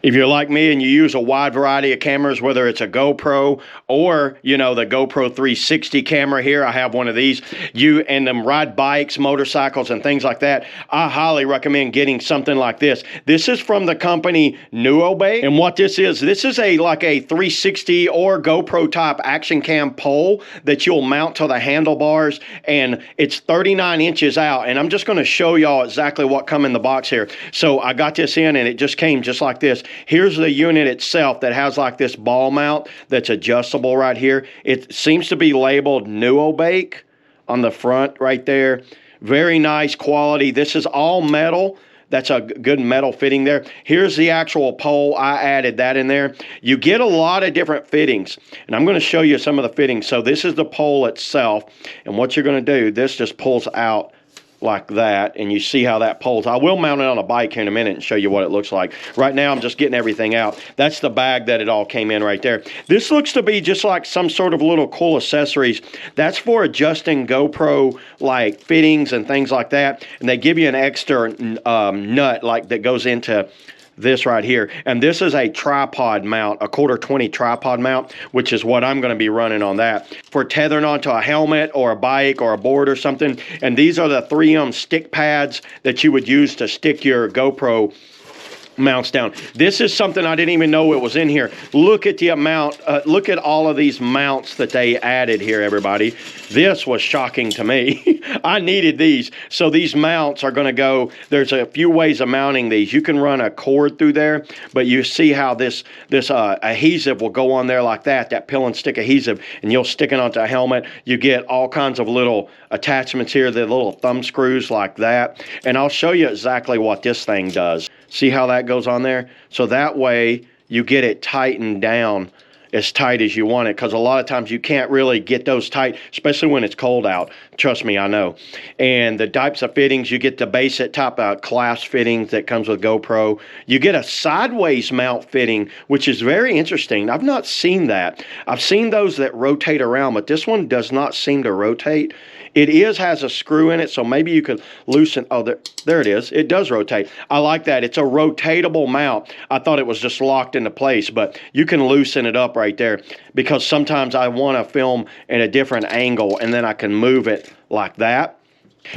If you're like me and you use a wide variety of cameras, whether it's a GoPro or, you know, the GoPro 360 camera here, I have one of these, and them ride bikes, motorcycles, and things like that, I highly recommend getting something like this. This is from the company NUOBAKE, and what this is like a 360 or GoPro type action cam pole that you'll mount to the handlebars, and it's 39 inches out, and I'm just going to show y'all exactly what come in the box here. So I got this in, and it just came just like this. Here's the unit itself that has like this ball mount that's adjustable right here. It seems to be labeled NUOBAKE on the front right there. Very nice quality. This is all metal. That's a good metal fitting there. Here's the actual pole. I added that in there. You get a lot of different fittings, and I'm going to show you some of the fittings. So this is the pole itself, and what you're going to do, this just pulls out like that, and you see how that pulls. I will mount it on a bike here in a minute and show you what it looks like. Right now I'm just getting everything out. That's the bag that it all came in right there. This looks to be just like some sort of little cool accessories. That's for adjusting GoPro like fittings and things like that, and they give you an extra nut like that goes into this right here, and this is a tripod mount, a 1/4-20 tripod mount, which is what I'm going to be running on that for tethering onto a helmet or a bike or a board or something. And these are the 3M stick pads that you would use to stick your GoPro mounts down. This is something I didn't even know it was in here. Look at the amount, look at all of these mounts that they added here, everybody. This was shocking to me. I needed these. So these mounts are going to go, there's a few ways of mounting these. You can run a cord through there, but you see how this adhesive will go on there like that pill and stick adhesive, and you'll stick it onto a helmet. You get all kinds of little attachments here, the little thumb screws like that. And I'll show you exactly what this thing does. See how that goes on there? So that way you get it tightened down as tight as you want it, because a lot of times you can't really get those tight, especially when it's cold out. Trust me, I know. And the types of fittings, you get the basic type of clasp fittings that comes with GoPro. You get a sideways mount fitting, which is very interesting. I've not seen that. I've seen those that rotate around, but this one does not seem to rotate. It has a screw in it, so maybe you could loosen. Oh, there it is. It does rotate. I like that. It's a rotatable mount. I thought it was just locked into place, but you can loosen it up right there, because sometimes I want to film in a different angle, and then I can move it like that.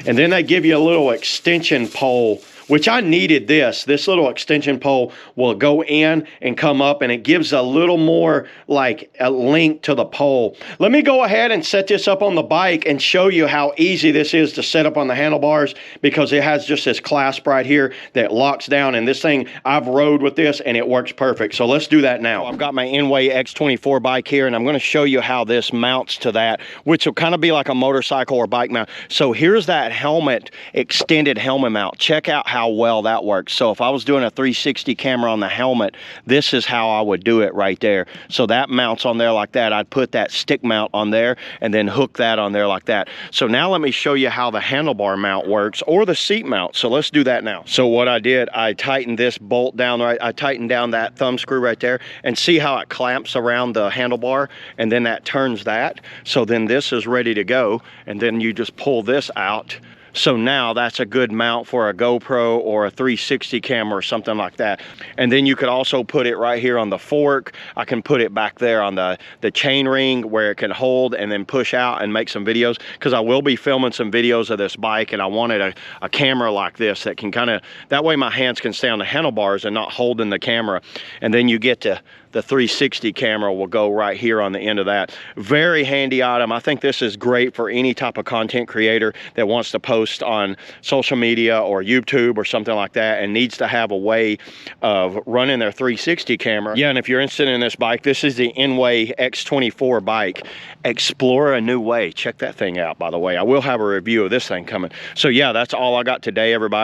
And then they give you a little extension pole, which I needed this. This little extension pole will go in and come up, and it gives a little more like a link to the pole. Let me go ahead and set this up on the bike and show you how easy this is to set up on the handlebars, because it has just this clasp right here that locks down, and this thing, I've rode with this and it works perfect. So let's do that now. I've got my NUOBAKE X24 bike here, and I'm going to show you how this mounts to that, which will kind of be like a motorcycle or bike mount. So here's that helmet, extended helmet mount. Check out how well that works. So if I was doing a 360 camera on the helmet, this is how I would do it right there. So that mounts on there like that. I'd put that stick mount on there and then hook that on there like that. So now let me show you how the handlebar mount works, or the seat mount. So let's do that now. So what I did, I tightened this bolt down right. I tightened down that thumb screw right there, and see how it clamps around the handlebar, and then that turns that. So then this is ready to go, and then you just pull this out. So now that's a good mount for a GoPro or a 360 camera or something like that. And then you could also put it right here on the fork. I can put it back there on the chain ring where it can hold and then push out and make some videos, because I will be filming some videos of this bike, and I wanted a camera like this that can kind of, that way my hands can stay on the handlebars and not holding the camera. And then you get to the 360 camera will go right here on the end of that. Very handy item. I think this is great for any type of content creator that wants to post on social media or YouTube or something like that, and needs to have a way of running their 360 camera. Yeah, and if you're interested in this bike, this is the NUOBAKE X24 bike. Explore a new way. Check that thing out, by the way. I will have a review of this thing coming. So yeah, that's all I got today, everybody.